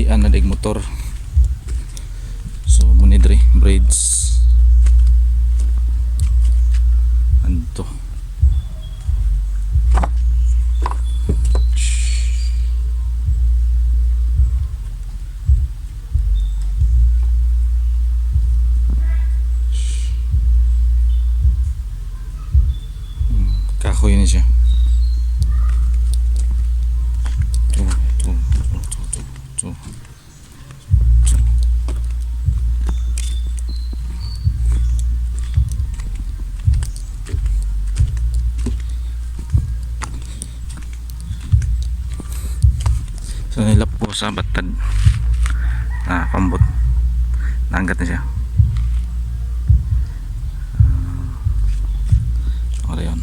agian na dig motor. So muni diri braids anto. Kahoy ni siya. So nilap po sa batad pambot naanggat na siya. Okay yun.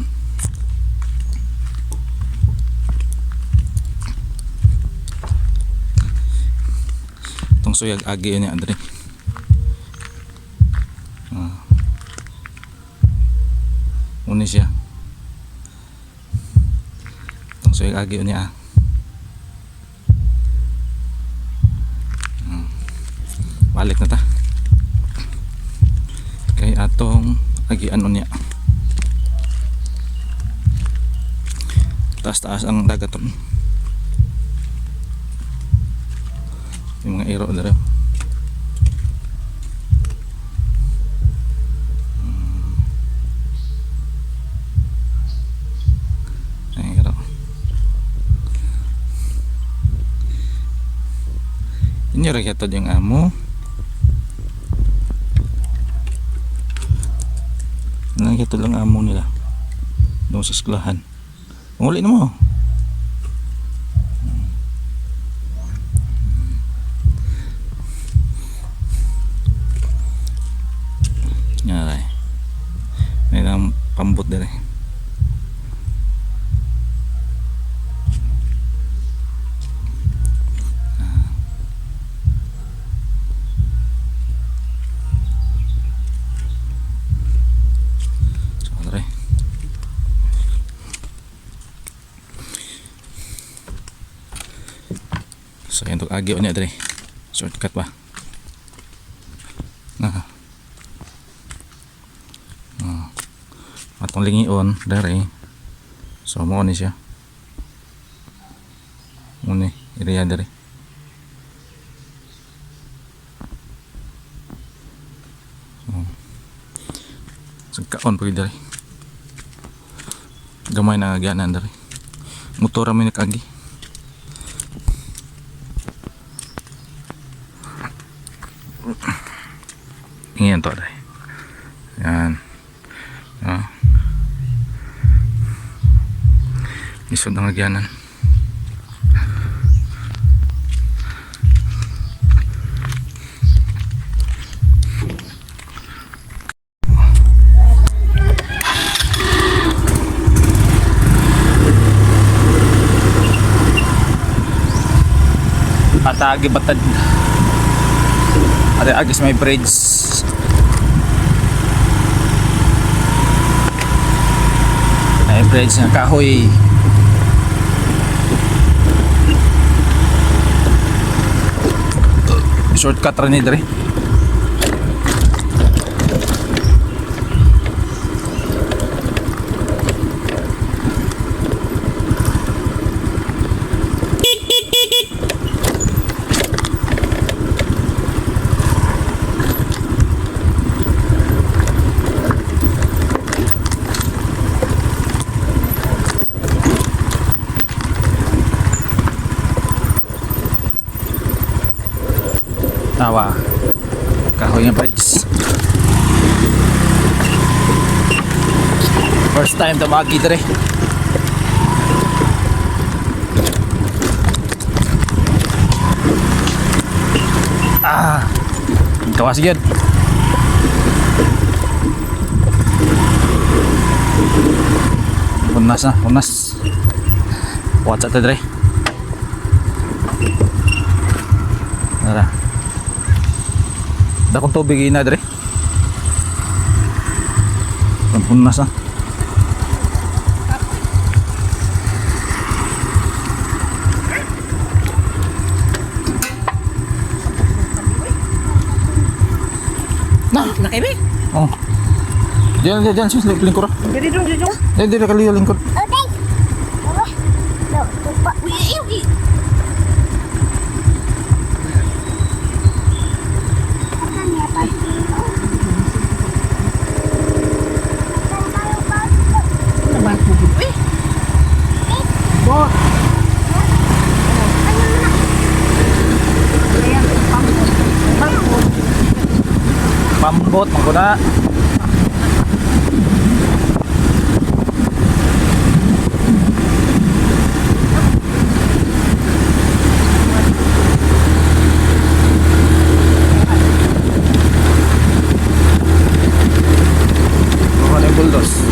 Itong suyag agi yun niya Andre. Uni siya. Itong suyag agi yun niya balik na ta kay atong agian niya taas ang dagaton yung mga iro dito iro ini rakyat yung amo nakikita lang amo nila doon sa eskwelahan. Uli na mo. Okay. May lang pambot din eh. So yan itong agyo niya dali. Shortcut ba? Atong lingion dari. So mo ni siya. Muni iriya dari. So kaon pag dari. Gamay na agyanan dari. Motor mi nakagi. Ingin to dai. Yan. Isod ang agyanan. Ata agi batad. Ada agis may bridge. May bridge ng kahoy. Shortcut rin dito rin. Tawa kahoy ng bridge. First time tumagi dito rin. Kawas yun. Punas na, punas. What's up dito rin. Tara. Dakong tubig ina dre. Punas na. Ebe. Oh. Diyan, sus, lingkod ra. Jadi dong, jadi dong. Di kaliyo lingkod. Okay. Apa? Lupa. Wih. Akan ya pasti. Nabat mo gud. Eh. Bot. Ayan, pambot. Pambot mangko na. Bulldoze.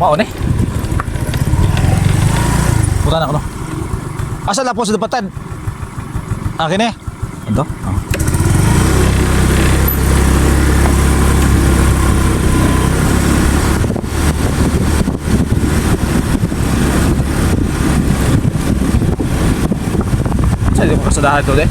Mao ni. Puta na ko no. Asa la po sa dapatan? Akin eh. Ito? Oh. Sa di mo kasadahan ito, de?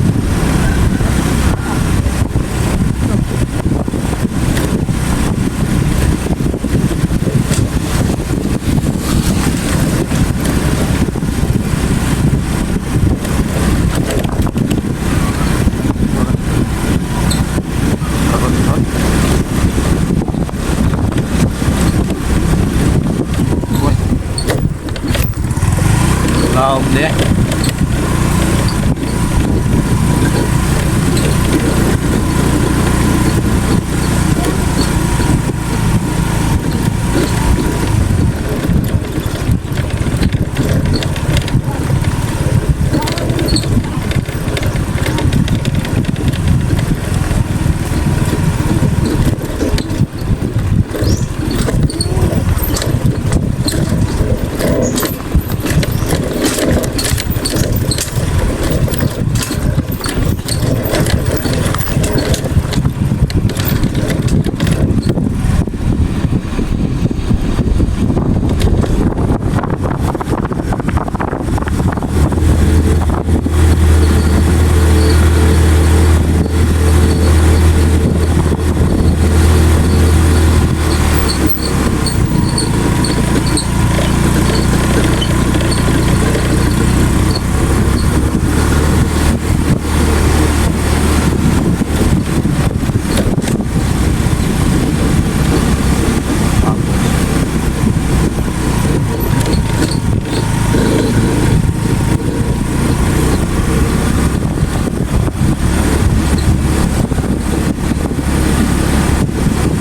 Laom deh.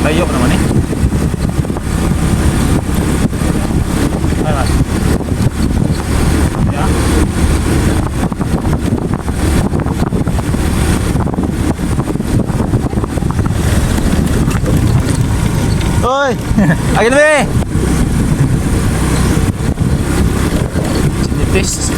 Layo ko naman eh. Ay, mas. Yeah. Oi, akin be. Sinipis.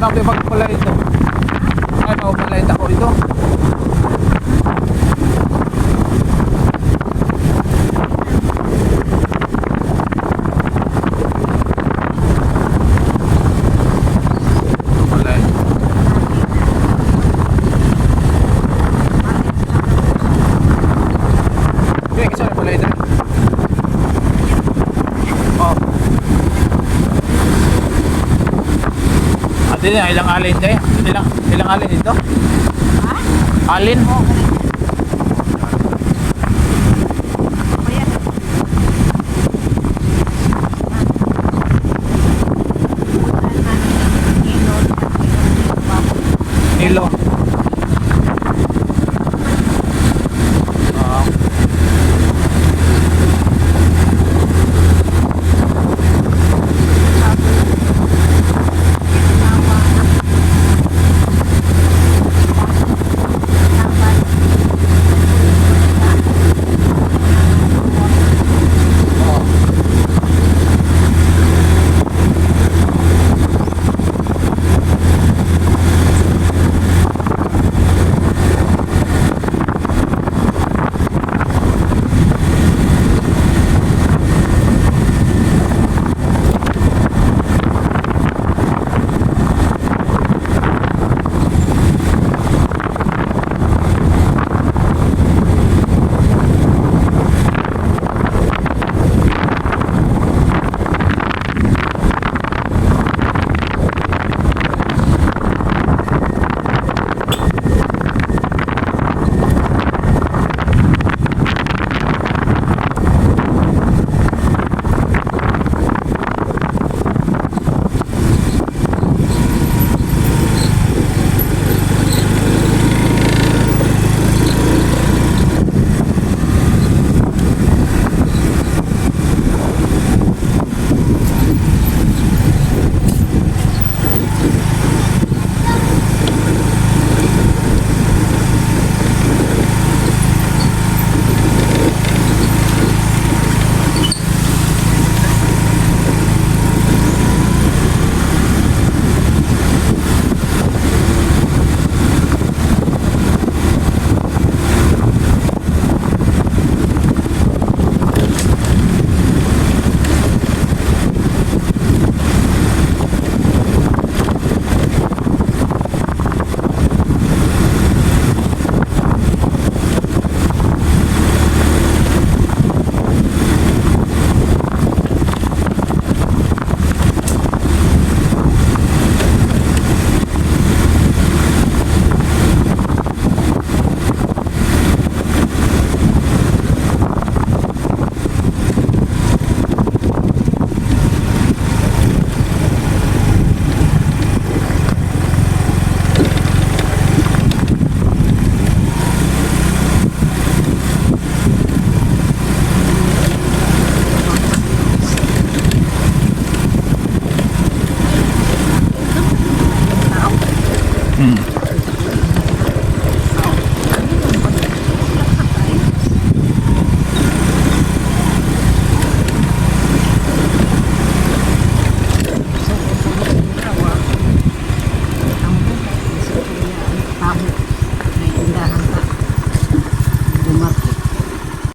makipagpala ito. Ay, makipagpalit ako ito. Wala eh. Okay, kasi pala ito. Oh. Ate na, ilang alin tayo? Ilang alin dito? Ha? Alin? Oo,